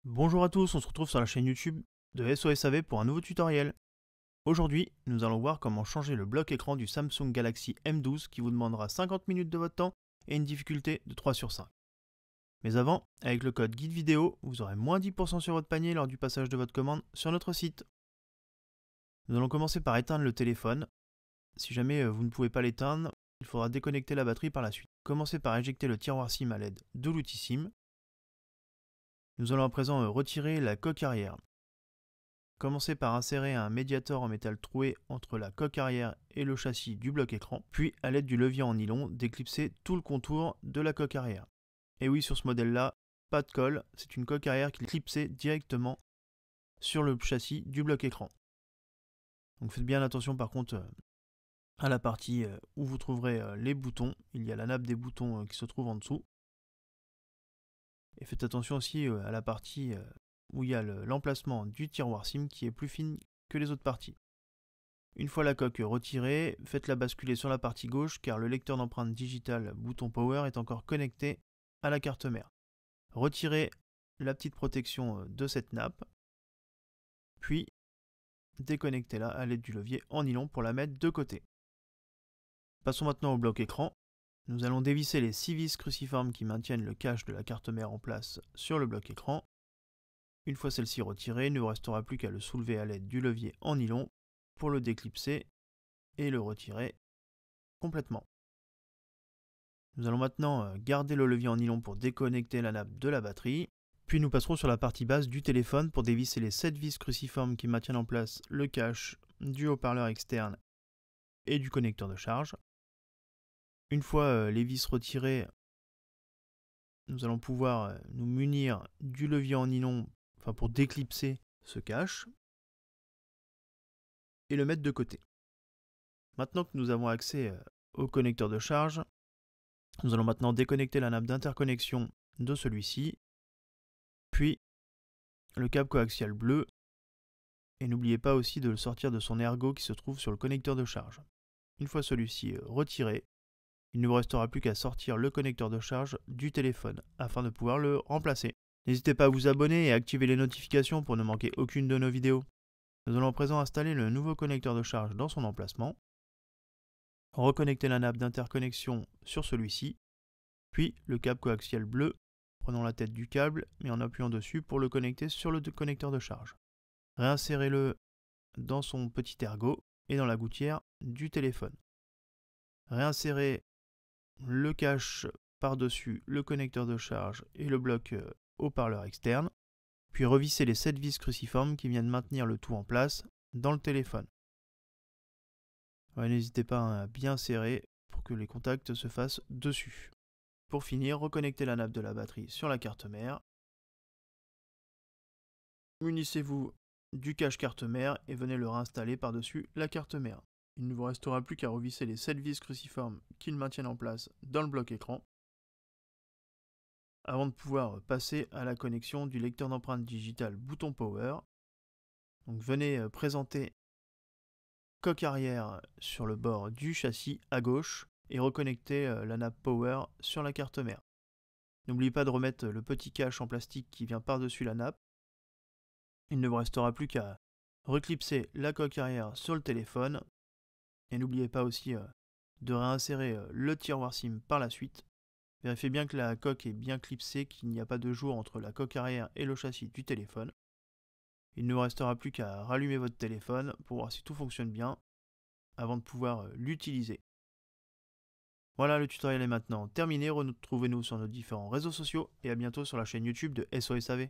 Bonjour à tous, on se retrouve sur la chaîne YouTube de SOSAV pour un nouveau tutoriel. Aujourd'hui, nous allons voir comment changer le bloc écran du Samsung Galaxy M12 qui vous demandera 50 minutes de votre temps et une difficulté de 3 sur 5. Mais avant, avec le code guide vidéo, vous aurez moins 10% sur votre panier lors du passage de votre commande sur notre site. Nous allons commencer par éteindre le téléphone. Si jamais vous ne pouvez pas l'éteindre, il faudra déconnecter la batterie par la suite. Commencez par éjecter le tiroir SIM à l'aide de l'outil SIM. Nous allons à présent retirer la coque arrière. Commencez par insérer un médiator en métal troué entre la coque arrière et le châssis du bloc écran, puis à l'aide du levier en nylon, déclipser tout le contour de la coque arrière. Et oui, sur ce modèle-là, pas de colle, c'est une coque arrière qui est clipsée directement sur le châssis du bloc écran. Donc faites bien attention par contre à la partie où vous trouverez les boutons. Il y a la nappe des boutons qui se trouve en dessous. Et faites attention aussi à la partie où il y a l'emplacement du tiroir SIM qui est plus fine que les autres parties. Une fois la coque retirée, faites-la basculer sur la partie gauche car le lecteur d'empreintes digitales bouton Power est encore connecté à la carte mère. Retirez la petite protection de cette nappe, puis déconnectez-la à l'aide du levier en nylon pour la mettre de côté. Passons maintenant au bloc écran. Nous allons dévisser les 6 vis cruciformes qui maintiennent le cache de la carte mère en place sur le bloc écran. Une fois celle-ci retirée, il ne vous restera plus qu'à le soulever à l'aide du levier en nylon pour le déclipser et le retirer complètement. Nous allons maintenant garder le levier en nylon pour déconnecter la nappe de la batterie. Puis nous passerons sur la partie basse du téléphone pour dévisser les 7 vis cruciformes qui maintiennent en place le cache du haut-parleur externe et du connecteur de charge. Une fois les vis retirées, nous allons pouvoir nous munir du levier en nylon pour déclipser ce cache et le mettre de côté. Maintenant que nous avons accès au connecteur de charge, nous allons maintenant déconnecter la nappe d'interconnexion de celui-ci, puis le câble coaxial bleu, et n'oubliez pas aussi de le sortir de son ergot qui se trouve sur le connecteur de charge. Une fois celui-ci retiré, il ne vous restera plus qu'à sortir le connecteur de charge du téléphone afin de pouvoir le remplacer. N'hésitez pas à vous abonner et à activer les notifications pour ne manquer aucune de nos vidéos. Nous allons à présent installer le nouveau connecteur de charge dans son emplacement, reconnecter la nappe d'interconnexion sur celui-ci, puis le câble coaxial bleu, prenons la tête du câble et en appuyant dessus pour le connecter sur le connecteur de charge. Réinsérez-le dans son petit ergot et dans la gouttière du téléphone. Réinsérez le cache par-dessus le connecteur de charge et le bloc haut-parleur externe, puis revissez les 7 vis cruciformes qui viennent maintenir le tout en place dans le téléphone. N'hésitez pas à bien serrer pour que les contacts se fassent dessus. Pour finir, reconnectez la nappe de la batterie sur la carte mère. Munissez-vous du cache carte mère et venez le réinstaller par-dessus la carte mère. Il ne vous restera plus qu'à revisser les 7 vis cruciformes qui le maintiennent en place dans le bloc écran avant de pouvoir passer à la connexion du lecteur d'empreintes digitales bouton Power. Donc venez présenter coque arrière sur le bord du châssis à gauche et reconnecter la nappe Power sur la carte mère. N'oubliez pas de remettre le petit cache en plastique qui vient par-dessus la nappe. Il ne vous restera plus qu'à reclipser la coque arrière sur le téléphone. Et n'oubliez pas aussi de réinsérer le tiroir SIM par la suite. Vérifiez bien que la coque est bien clipsée, qu'il n'y a pas de jour entre la coque arrière et le châssis du téléphone. Il ne vous restera plus qu'à rallumer votre téléphone pour voir si tout fonctionne bien avant de pouvoir l'utiliser. Voilà, le tutoriel est maintenant terminé. Retrouvez-nous sur nos différents réseaux sociaux et à bientôt sur la chaîne YouTube de SOSAV.